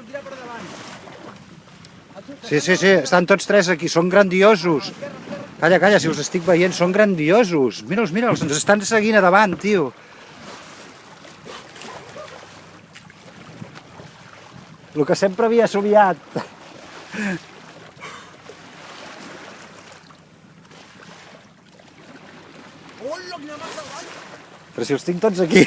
tirar per davant. Sí, sí, sí, estan tots tres aquí, són grandiosos. Calla, calla, si us estic veient, són grandiosos. Mira'ls, mira'ls, ens estan seguint a davant, tio. El que sempre havia somiat. Hola, quina massa, vai! Però si els tinc tots aquí.